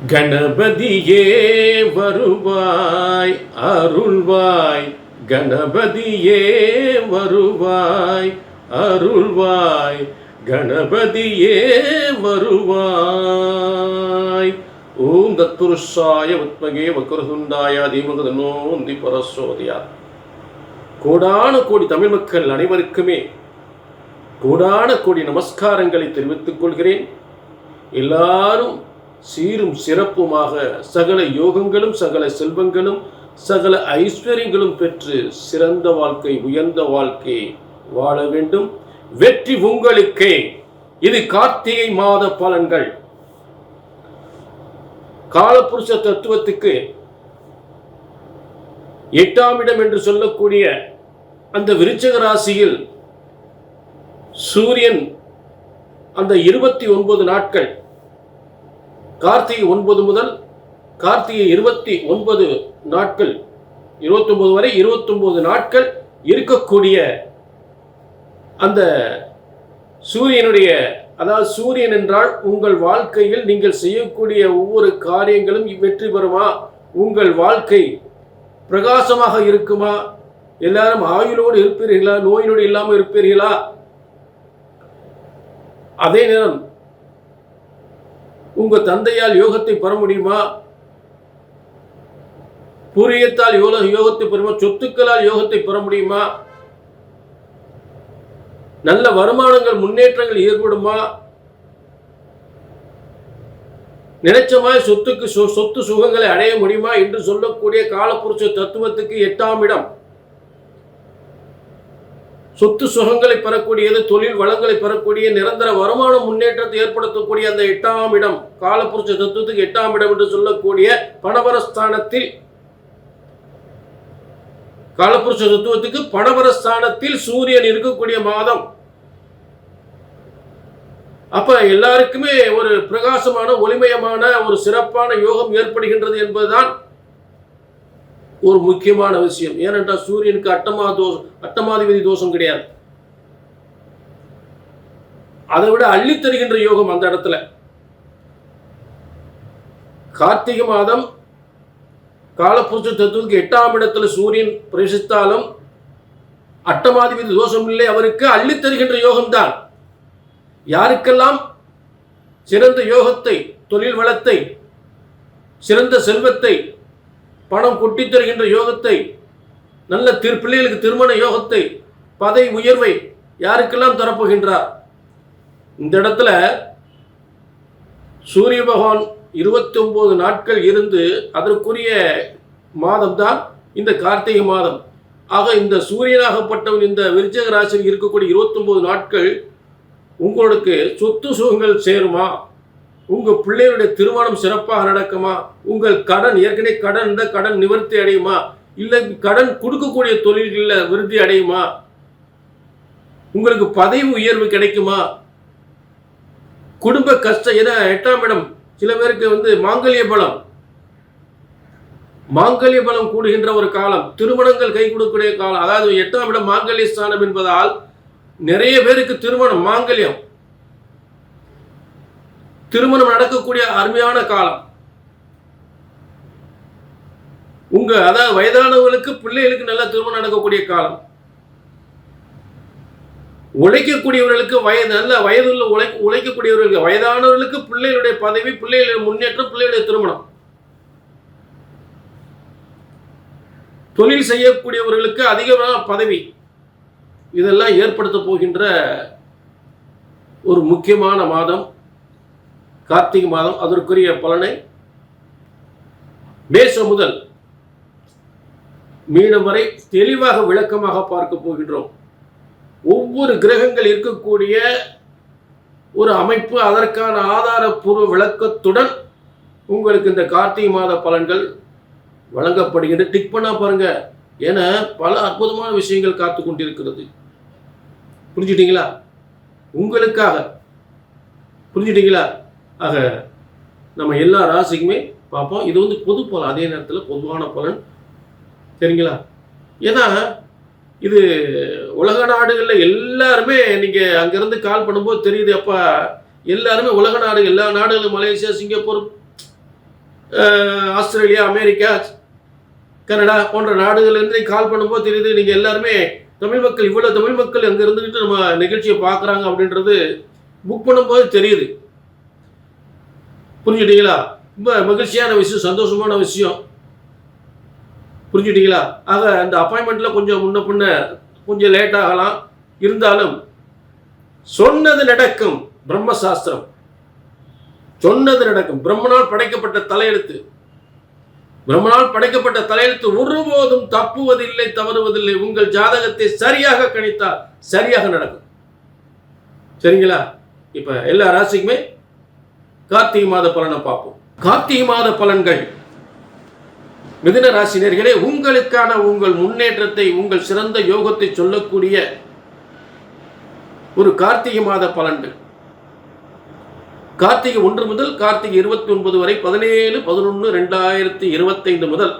கணபதியே வருவாய் அருள்வாய், கணபதியே வருவாய் அருள்வாய், கணபதியே வருவாய். ஓம் தத்புருஷாய வித்மகே வக்ரதுண்டாய தீமஹி தன்னோ பிரசோதயாத். கோடான கோடி தமிழ் மக்கள் அனைவருக்குமே கோடான கோடி நமஸ்காரங்களை தெரிவித்துக் கொள்கிறேன். எல்லாரும் சீரும் சிறப்புமாக சகல யோகங்களும் சகல செல்வங்களும் சகல ஐஸ்வர்யங்களும் பெற்று சிறந்த வாழ்க்கை உயர்ந்த வாழ்க்கை வாழ வேண்டும். வெற்றி உங்களுக்கே. இது கார்த்திகை மாத பலன்கள். காலபுருஷ தத்துவத்துக்கு 8ஆம் இடம் என்று சொல்லக்கூடிய அந்த விருச்சிக ராசியில் சூரியன் அந்த 29 நாட்கள், கார்த்திகை 9 முதல் கார்த்திகை 29 நாட்கள், 29 வரை 29 நாட்கள் இருக்கக்கூடிய அந்த சூரியனுடைய, அதாவது சூரியன் என்றால் உங்கள் வாழ்க்கையில் நீங்கள் செய்யக்கூடிய ஒவ்வொரு காரியங்களும் வெற்றி பெறுமா? உங்கள் வாழ்க்கை பிரகாசமாக இருக்குமா? எல்லாரும் ஆயுளோடு இருப்பீர்களா? நோயினோடு இல்லாமல் இருப்பீர்களா? அதே நேரம் உங்க தந்தையால் யோகத்தை பெற முடியுமா? பூரியத்தால் யோகத்தை பெறுமா? சொத்துக்களால் யோகத்தை பெற முடியுமா? நல்ல வருமானங்கள் முன்னேற்றங்கள் ஏற்படுமா? நினைச்சமாய் சொத்து சுகங்களை அடைய முடியுமா என்று சொல்லக்கூடிய காலபுருஷ தத்துவத்துக்கு 8ஆம் இடம் சொத்து சுகங்களை பெறக்கூடியது, தொழில் வளங்களை பெறக்கூடிய, நிரந்தர வருமான முன்னேற்றத்தை ஏற்படுத்தக்கூடிய அந்த 8ஆம் இடம், காலபுருஷ தத்துவத்துக்கு 8ஆம் இடம் என்று சொல்லக்கூடிய பணபரஸ்தானத்தில், காலபுருஷ தத்துவத்துக்கு பணபரஸ்தானத்தில் சூரியன் இருக்கக்கூடிய மாதம். அப்ப எல்லாருக்குமே ஒரு பிரகாசமான ஒளிமயமான ஒரு சிறப்பான யோகம் ஏற்படுகின்றது என்பதுதான் ஒரு முக்கியமான விஷயம். ஏனென்றால் சூரியனுக்கு அட்டமாதிபதி தோஷம் கிடையாது. அதை விட அள்ளி தருகின்ற யோகம் அந்த இடத்துல. கார்த்திகை மாதம் காலபுருஷ தத்துவத்துக்கு 8ஆம் இடத்துல சூரியன் பிரவேசித்தாலும் அட்டமாதிபதி தோஷம் இல்லை, அவருக்கு அள்ளி தருகின்ற யோகம்தான். யாருக்கெல்லாம் சிறந்த யோகத்தை, தொழில் வளத்தை, சிறந்த செல்வத்தை, பணம் கொட்டி தருகின்ற யோகத்தை, நல்ல பிள்ளைகளுக்கு திருமண யோகத்தை, பதவி உயர்வை யாருக்கெல்லாம் தரப்போகின்றார்? இந்த இடத்துல சூரிய பகவான் 29 நாட்கள் இருந்து அதற்குரிய மாதம் தான் இந்த கார்த்திகை மாதம். ஆக இந்த சூரியனாகப்பட்டவன் இந்த விருச்சிக ராசியில் இருக்கக்கூடிய 29 நாட்கள் உங்களுக்கு சொத்து சுகங்கள் சேருமா? உங்க பிள்ளைகளுடைய திருமணம் சிறப்பாக நடக்குமா? உங்கள் கடன், ஏற்கனவே கடன் இந்த கடன் நிவர்த்தி அடையுமா? இல்லை கடன் கொடுக்கக்கூடிய தொழில்களில் விருத்தி அடையுமா? உங்களுக்கு பதவி உயர்வு கிடைக்குமா? குடும்ப கஷ்டம், ஏன்னா 8ஆம் இடம் சில பேருக்கு மாங்கல்ய பலம் கூடுகின்ற ஒரு காலம், திருமணங்கள் கை கொடுக்கக்கூடிய காலம். அதாவது 8ஆம் இடம் மாங்கல்ய ஸ்தானம் என்பதால் நிறைய பேருக்கு திருமணம் நடக்கக்கூடிய அருமையான காலம். அதாவது வயதானவர்களுக்கு பிள்ளைகளுக்கு நல்ல திருமணம் நடக்கக்கூடிய காலம். உழைக்கக்கூடியவர்களுக்கு நல்ல வயதுள்ள உழைக்கக்கூடியவர்களுக்கு, வயதானவர்களுக்கு பிள்ளைகளுடைய பதவி, பிள்ளைகளுடைய முன்னேற்றம், பிள்ளைகளுடைய திருமணம். தொழில் செய்யக்கூடியவர்களுக்கு அதிகமான பதவி, இதெல்லாம் ஏற்படுத்த போகின்ற ஒரு முக்கியமான மாதம் கார்த்திகை மாதம். அதற்குரிய பலனை மேஷம் முதல் மீனம் வரை தெளிவாக விளக்கமாக பார்க்க போகின்றோம். ஒவ்வொரு கிரகங்கள் இருக்கக்கூடிய ஒரு அமைப்பு, அதற்கான ஆதாரப்பூர்வ விளக்கத்துடன் உங்களுக்கு இந்த கார்த்திகை மாத பலன்கள் வழங்கப்படுகின்ற. டிக் பண்ணா பாருங்க, என பல அற்புதமான விஷயங்கள் காத்து கொண்டிருக்கிறது. புரிஞ்சுட்டீங்களா? உங்களுக்காக புரிஞ்சுட்டீங்களா? ஆக நம்ம எல்லா ராசிக்குமே பார்ப்போம். இது பொது பலன், அதே நேரத்தில் பொதுவான பலன். சரிங்களா? ஏன்னா இது உலக நாடுகளில் எல்லாருமே நீங்கள் அங்கேருந்து கால் பண்ணும்போது தெரியுது. அப்போ எல்லாருமே உலக நாடு, எல்லா நாடுகளும், Malaysia, Singapore, Australia, America, Canada போன்ற நாடுகள்லேருந்து கால் பண்ணும்போது தெரியுது நீங்கள் எல்லாருமே தமிழ் மக்கள், இவ்வளோ தமிழ் மக்கள் அங்கே இருந்துக்கிட்டு நம்ம நிகழ்ச்சியை பார்க்குறாங்க அப்படின்றது புக் பண்ணும்போது தெரியுது. புரிஞ்சுட்டீங்களா? ரொம்ப மகிழ்ச்சியான விஷயம், சந்தோஷமான விஷயம். புரிஞ்சுட்டீங்களா? ஆக அந்த அப்பாயின்மெண்ட்டில் கொஞ்சம் முன்ன பின்ன கொஞ்சம் லேட் ஆகலாம். இருந்தாலும் சொன்னது நடக்கும். பிரம்மசாஸ்திரம் சொன்னது நடக்கும். பிரம்மனால் படைக்கப்பட்ட தலையெழுத்து, பிரம்மனால் படைக்கப்பட்ட தலையெழுத்து ஒருபோதும் தப்புவதில்லை, தவறுவதில்லை. உங்கள் ஜாதகத்தை சரியாக கணித்தால் சரியாக நடக்கும். சரிங்களா? இப்ப எல்லா ராசிக்குமே கார்த்திகை மாத பலனை பார்ப்போம். கார்த்திகை மாத பலன்கள். மிதுன ராசினியர்களே, உங்களுக்கான உங்கள் முன்னேற்றத்தை, உங்கள் சிறந்த யோகத்தை சொல்லக்கூடிய ஒரு கார்த்திகை மாத பலன்கள். கார்த்திகை 1 முதல் கார்த்திகை 29 வரை, 17/11/2025 முதல்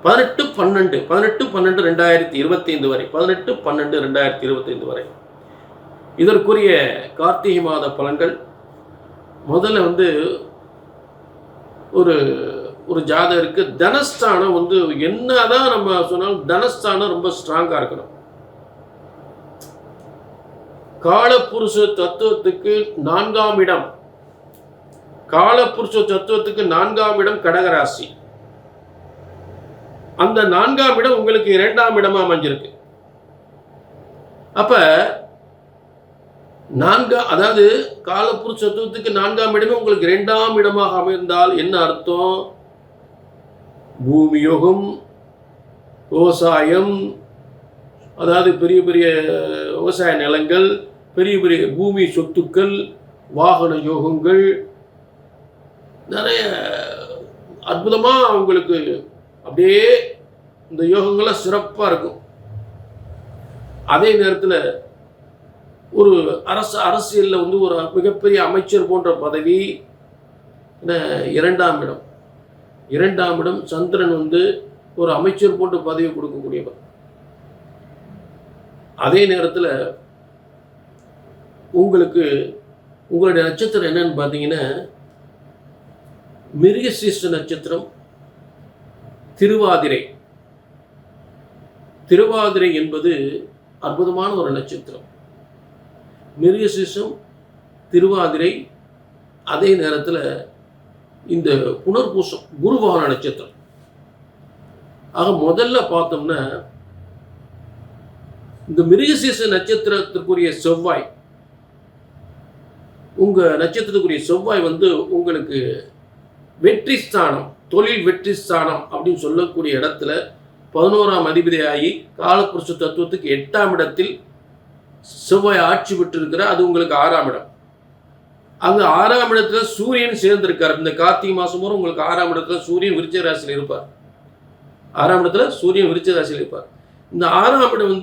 18/12/2025 வரை, 18/12/2025 வரை இதற்குரிய கார்த்திகை மாத பலன்கள். முதல்ல ஒரு ஒரு ஜாதகருக்கு தனஸ்தானம் என்னதான் நம்ம சொன்னாலும் தனஸ்தானம் ரொம்ப ஸ்ட்ராங்கா இருக்கணும். காலபுருஷ தத்துவத்துக்கு 4ஆம் இடம், காலபுருஷ தத்துவத்துக்கு 4ஆம் இடம் கடகராசி. அந்த 4ஆம் இடம் உங்களுக்கு 2ஆம் இடமா அமைஞ்சிருக்கு. அப்ப அதாவது காலபுருஷ தத்துவத்துக்கு 4ஆம் இடமே உங்களுக்கு 2ஆம் இடமாக அமைந்தால் என்ன அர்த்தம்? பூமி யோகம், விவசாயம், அதாவது பெரிய பெரிய விவசாய நிலங்கள், பெரிய பெரிய பூமி சொத்துக்கள், வாகன யோகங்கள், நிறைய அற்புதமா உங்களுக்கு அப்படியே இந்த யோகங்கள்லாம் சிறப்பா இருக்கும். அதே நேரத்தில் ஒரு அரசியலில் ஒரு மிகப்பெரிய அமைச்சர் போன்ற பதவி. 2ஆம் இடம், 2ஆம் இடம் சந்திரன் ஒரு அமைச்சர் போன்ற பதவி கொடுக்கக்கூடியவர். அதே நேரத்தில் உங்களுக்கு உங்களுடைய நட்சத்திரம் என்னன்னு பார்த்தீங்கன்னா மிருகசீர்ஷ நட்சத்திரம், திருவாதிரை. திருவாதிரை என்பது அற்புதமான ஒரு நட்சத்திரம். மிருகசீர்ஷம், திருவாதிரை, அதே நேரத்தில் இந்த புனர்பூசம் குருவான நட்சத்திரம். ஆக முதல்ல பார்த்தோம்னா இந்த மிருகசீர்ஷ நட்சத்திரத்திற்குரிய செவ்வாய், உங்க நட்சத்திரத்துக்குரிய செவ்வாய் உங்களுக்கு வெற்றி ஸ்தானம், தொழில் வெற்றி ஸ்தானம் அப்படின்னு சொல்லக்கூடிய இடத்துல 11ஆம் அதிபதியாகி காலபுருஷ தத்துவத்துக்கு 8ஆம் இடத்தில் செவ்வாய் ஆட்சி பெற்றிருக்கிற, அது உங்களுக்கு 6ஆம் இடம். அங்க 6ஆம் இடத்துல சூரியன் சேர்ந்திருக்கார். இந்த கார்த்திகை மாசம் வரை உங்களுக்கு 6ஆம் இடத்துல சூரியன் விருச்சிக ராசியில் இருப்பார். 6ஆம் இடத்துல சூரியன் விருச்சிக ராசியில் இருப்பார். இந்த 6ஆம் இடம்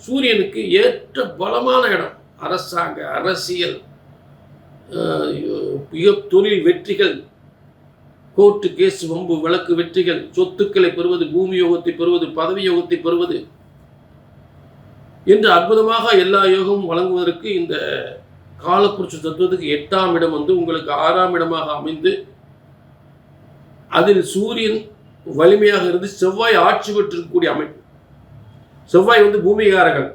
சூரியனுக்கு ஏற்ற பலமான இடம். அரசாங்க, அரசியல், தொழில் வெற்றிகள், கோர்ட்டு கேஸ், வம்பு வழக்கு வெற்றிகள், சொத்துக்களை பெறுவது, பூமி யோகத்தை பெறுவது, பதவி யோகத்தை பெறுவது என்று அற்புதமாக எல்லா யோகமும் வழங்குவதற்கு இந்த காலபுருஷ தத்துவத்துக்கு 8ஆம் இடம் உங்களுக்கு 6ஆம் இடமாக அமைந்து, அதில் சூரியன் வலிமையாக இருந்து செவ்வாய் ஆட்சி பெற்றிருக்கக்கூடிய அமைப்பு. செவ்வாய் பூமிகாரகன்,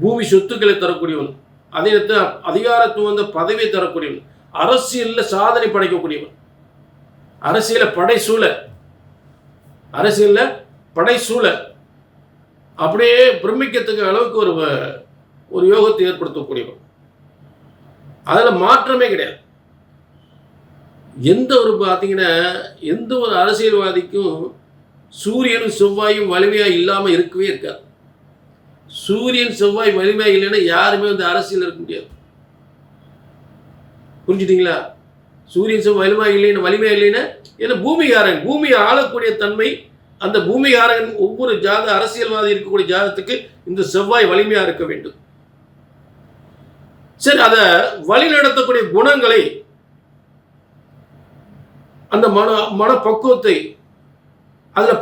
பூமி சொத்துக்களை தரக்கூடியவன், அதே நேரத்தில் அதிகாரத்துவம் பதவியை தரக்கூடியவன், அரசியலில் சாதனை படைக்கக்கூடியவன், அரசியலில் படைசூழ அப்படியே பிரமிக்கத்தக்க அளவுக்கு ஒரு யோகத்தை ஏற்படுத்தக்கூடியவன். அதில் மாற்றமே கிடையாது. எந்த ஒரு அரசியல்வாதிக்கும் சூரியனும் செவ்வாயும் வலிமையாக இல்லாமல் இருக்கவே இருக்காது. சூரியன் செவ்வாய் வலிமையாக இல்லைன்னா யாருமே அரசியல் இருக்க முடியாது. புரிஞ்சுட்டீங்களா? சூரியன் செவ்வாய் வலிமையாக இல்லைன்னா ஏன்னா பூமிகாரன், பூமியை ஆளக்கூடிய தன்மை அந்த பூமிகாரன். ஒவ்வொரு அரசியல்வாதி இருக்கக்கூடிய ஜாதகத்துக்கு இந்த செவ்வாய் வலிமையாக இருக்க வேண்டும். சரி, அதை வழி நடத்தக்கூடிய குணங்களை, அந்த மனப்பக்குவத்தை, அதுல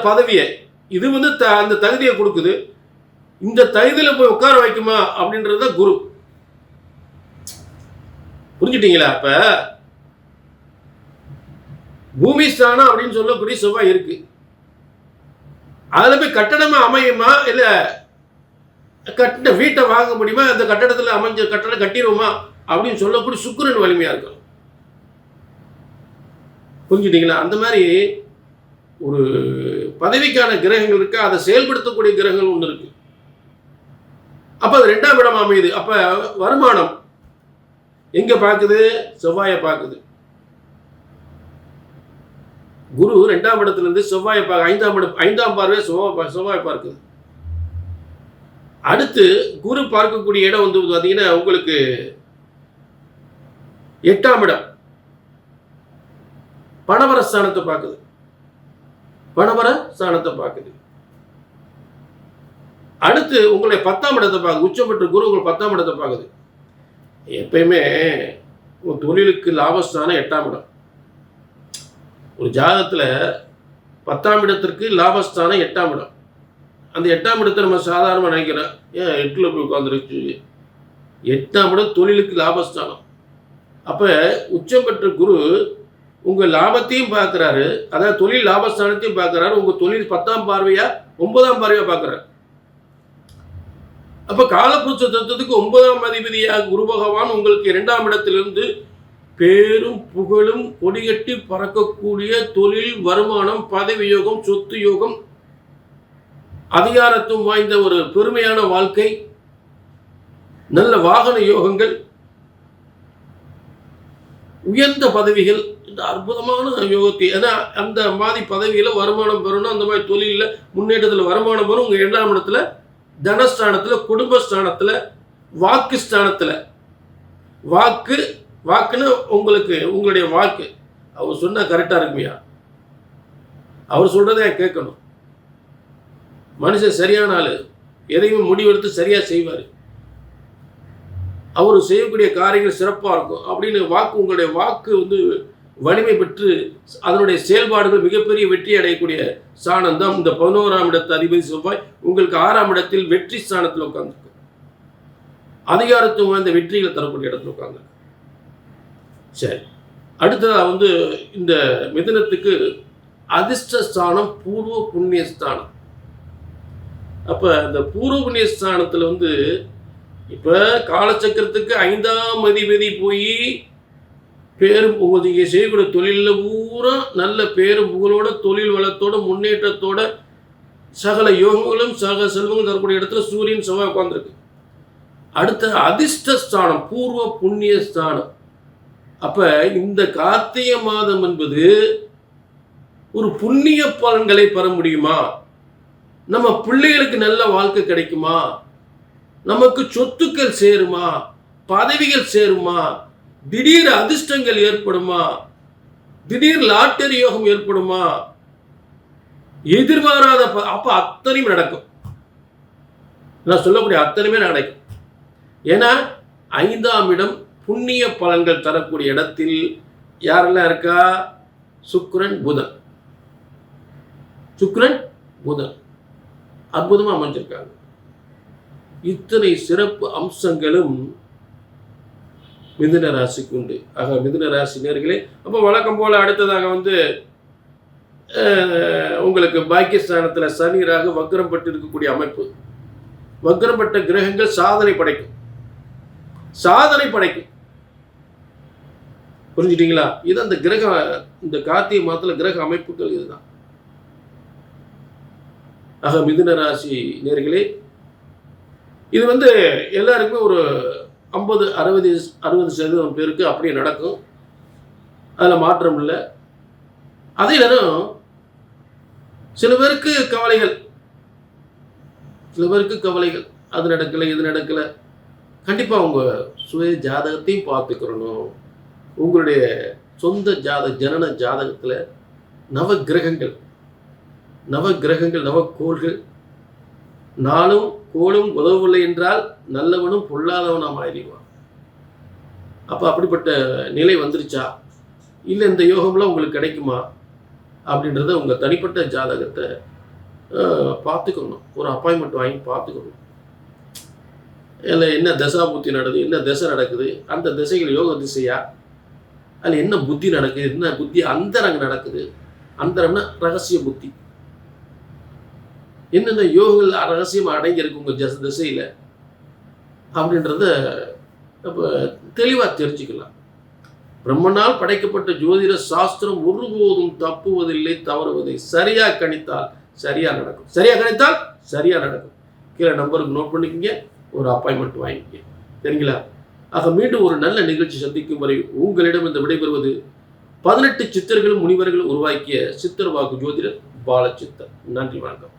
பதவியை, இது அந்த தகுதியை கொடுக்குது. இந்த தகுதியில் போய் உட்கார வைக்குமா அப்படின்றத குரு. புரிஞ்சுட்டீங்களா? அப்ப பூமி ஸ்தானம் அப்படின்னு சொல்லக்கூடிய செவ்வாய் இருக்கு. அதில் போய் கட்டடமா அமையுமா, இல்லை கட்டின வீட்டை வாங்க முடியுமா, அந்த கட்டடத்தில் அமைஞ்ச கட்டடம் கட்டிடுவோமா அப்படின்னு சொல்லக்கூடிய சுக்கிரன் வலிமையா இருக்கும். புரிஞ்சுட்டீங்களா? அந்த மாதிரி ஒரு பதவிக்கான கிரகங்கள் இருக்கு, அதை செயல்படுத்தக்கூடிய கிரகங்கள் ஒன்று இருக்கு. அப்ப அது 2ஆம் இடம் அமையுது. அப்ப வருமானம் எங்க பார்க்குது? செவ்வாயை பார்க்குது. குரு 2ஆம் இடத்துல இருந்து செவ்வாயை பார்க்க 5ஆம் பார்வை செவ்வாயை பார்க்குது. அடுத்து குரு பார்க்கக்கூடிய இடம் வந்து பார்த்தீங்கன்னா உங்களுக்கு 8ஆம் இடம் பணவர ஸ்தானத்தை பார்க்குது. பணவர ஸ்தானத்தை பார்க்குது. அடுத்து உங்களுடைய 10ஆம் இடத்தை பார்க்குது. உச்சம் பெற்ற குரு உங்கள் 10ஆம் இடத்தை பார்க்குது. எப்பயுமே ஒரு தொழிலுக்கு லாபஸ்தானம் 8ஆம் இடம். ஒரு ஜாதகத்தில் 10ஆம் இடத்திற்கு லாபஸ்தானம் 8ஆம் இடம். அந்த 8ஆம் இடத்தை நம்ம சாதாரணமாக நினைக்கிறோம், ஏன் 8ல் போய் உட்காந்துருச்சு. 8ஆம் இடம் தொழிலுக்கு லாபஸ்தானம். அப்போ உச்சம் பெற்ற குரு உங்கள் லாபத்தையும் பார்க்குறாரு, அதாவது தொழில் லாபஸ்தானத்தையும் பார்க்குறாரு, உங்கள் தொழில் 10ஆம் பார்வையா 9ஆம் பார்வையா பார்க்குறாரு. அப்போ காலபுருஷ தத்துவத்துக்கு 9ஆம் அதிபதியாக குரு பகவான் உங்களுக்கு 2ஆம் இடத்திலிருந்து பேரும் புகழும் கொடிகட்டி பறக்கக்கூடிய தொழில், வருமானம், பதவி யோகம், சொத்து யோகம், அதிகாரத்துவம் வாய்ந்த ஒரு பெருமையான வாழ்க்கை, நல்ல வாகன யோகங்கள், உயர்ந்த பதவிகள், இந்த அற்புதமான யோகத்தை, ஏன்னா அந்த மாதிரி பதவியில வருமானம் பெறணும், அந்த மாதிரி தொழிலில் முன்னேற்றத்தில் வருமானம் வரும். உங்கள் 2ஆம் இடத்துல தனஸ்தானத்தில், குடும்பஸ்தானத்தில், வாக்கு ஸ்தானத்தில், வாக்குன்னு உங்களுக்கு உங்களுடைய வாக்கு அவர் சொன்னால் கரெக்டாக இருக்குமையா? அவர் சொல்றதை கேட்கணும். மனுஷன் சரியான ஆளு, எதையுமே முடிவெடுத்து சரியா செய்வார். அவர் செய்யக்கூடிய காரியங்கள் சிறப்பாக இருக்கும் அப்படின்னு வாக்கு, உங்களுடைய வாக்கு வந்து வலிமை பெற்று அதனுடைய செயல்பாடுகள் மிகப்பெரிய வெற்றி அடையக்கூடிய ஸ்தானம் தான் இந்த 11ஆம் இடத்து அதிபதி செவ்வாய் உங்களுக்கு 6ஆம் இடத்தில் வெற்றி ஸ்தானத்தில் உட்கார்ந்துருக்கு. அதிகாரத்துவம் வாய்ந்த வெற்றிகளை தரக்கூடிய இடத்துல உட்கார்ந்து. சரி, அடுத்ததாக வந்து இந்த மிதுனத்துக்கு அதிர்ஷ்டஸ்தானம் பூர்வ புண்ணிய ஸ்தானம். அப்போ இந்த பூர்வ புண்ணிய ஸ்தானத்தில் வந்து இப்போ காலச்சக்கரத்துக்கு 5ஆம் அதிபதி போய் பேரும் நீங்கள் செய்யக்கூடிய தொழிலில் பூரா நல்ல பேரும் புகழோட, தொழில் வளத்தோட, முன்னேற்றத்தோட, சகல யோகங்களும் சகல செல்வங்களும் தரக்கூடிய இடத்துல சூரியன் செவ்வாய் உட்கார்ந்துருக்கு. அடுத்த அதிர்ஷ்டஸ்தானம் பூர்வ புண்ணிய ஸ்தானம். அப்ப இந்த கார்த்திகை மாதம் என்பது ஒரு புண்ணிய பலன்களை பெற முடியுமா? நம்ம பிள்ளைகளுக்கு நல்ல வாழ்க்கை கிடைக்குமா? நமக்கு சொத்துக்கள் சேருமா? பதவிகள் சேருமா? திடீர் அதிர்ஷ்டங்கள் ஏற்படுமா? திடீர் லாட்டரி யோகம் ஏற்படுமா? எதிர்பாராத அப்ப அத்தனையும் நடக்கும். நான் சொல்லக்கூடிய அத்தனையுமே நடக்கும். ஏன்னா 5ஆம் இடம் புண்ணிய பலன்கள் தரக்கூடிய இடத்தில் யாரெல்லாம் இருக்கா? சுக்கிரன் புதன். சுக்கிரன் புதன் அற்புதமா அமைஞ்சிருக்காங்க. இத்தனை சிறப்பு அம்சங்களும் மிதுன ராசிக்கு உண்டு. ஆக மிதுன ராசி நேர்களே, அப்போ வழக்கம் போல அடுத்ததாக வந்து உங்களுக்கு பாக்கியஸ்தானத்தில் சனி ராகு வக்ரம் பட்டு இருக்கக்கூடிய அமைப்பு. வக்ரப்பட்ட கிரகங்கள் சாதனை படைக்கும். புரிஞ்சுட்டீங்களா? இது அந்த கிரக, இந்த கார்த்திகை மாதத்துல கிரக அமைப்புகள் இதுதான். ஆக மிதுன ராசி நேர்களே, இது வந்து எல்லாருக்குமே ஒரு 50-60% பேருக்கு அப்படியே நடக்கும். அதில் மாற்றம் இல்லை. அதே நேரம் சில பேருக்கு கவலைகள், அது நடக்கலை இது நடக்கலை. கண்டிப்பாக உங்கள் சுய ஜாதகத்தையும் பார்த்துக்கிறணும். உங்களுடைய சொந்த ஜனன ஜாதகத்தில் நவக்கிரகங்கள், நவக்கோள்கள், நாளும் கோளும் உதவவில்லை என்றால் நல்லவனும் பொல்லாதவனாக மாறிடுவான். அப்போ அப்படிப்பட்ட நிலை வந்துருச்சா, இல்லை இந்த யோகம்லாம் உங்களுக்கு கிடைக்குமா அப்படின்றத உங்கள் தனிப்பட்ட ஜாதகத்தை பார்த்துக்கணும். ஒரு அப்பாயின்மெண்ட் வாங்கி பார்த்துக்கணும். இல்லை என்ன தசாபுத்தி நடக்குது, என்ன திசை நடக்குது, அந்த திசைகள் யோக திசையா அதில் என்ன புத்தி நடக்குது, என்ன புத்தி அந்தரங்க நடக்குது. அந்தரம்னா ரகசிய புத்தி. என்னென்ன யோகங்கள் ரகசியம் அடங்கி இருக்கு உங்கள் திசையில் அப்படின்றத நம்ம தெளிவாக தெரிஞ்சுக்கலாம். பிரம்மனால் படைக்கப்பட்ட ஜோதிட சாஸ்திரம் ஒருபோதும் தப்புவதில்லை, தவறுவதை சரியாக கணித்தால் சரியாக நடக்கும். சரியாக கணித்தால் சரியாக நடக்கும். கீழே நம்பருக்கு நோட் பண்ணிக்கங்க, ஒரு அப்பாயின்மெண்ட் வாங்கிக்க. சரிங்களா? ஆக மீண்டும் ஒரு நல்ல நிகழ்ச்சி சந்திக்கும் வரை உங்களிடம் இந்த விடைபெறுவது 18 சித்தர்களும் முனிவர்களும் உருவாக்கிய சித்தர் வாக்கு ஜோதிடர் பாலச்சித்தர். நன்றி, வணக்கம்.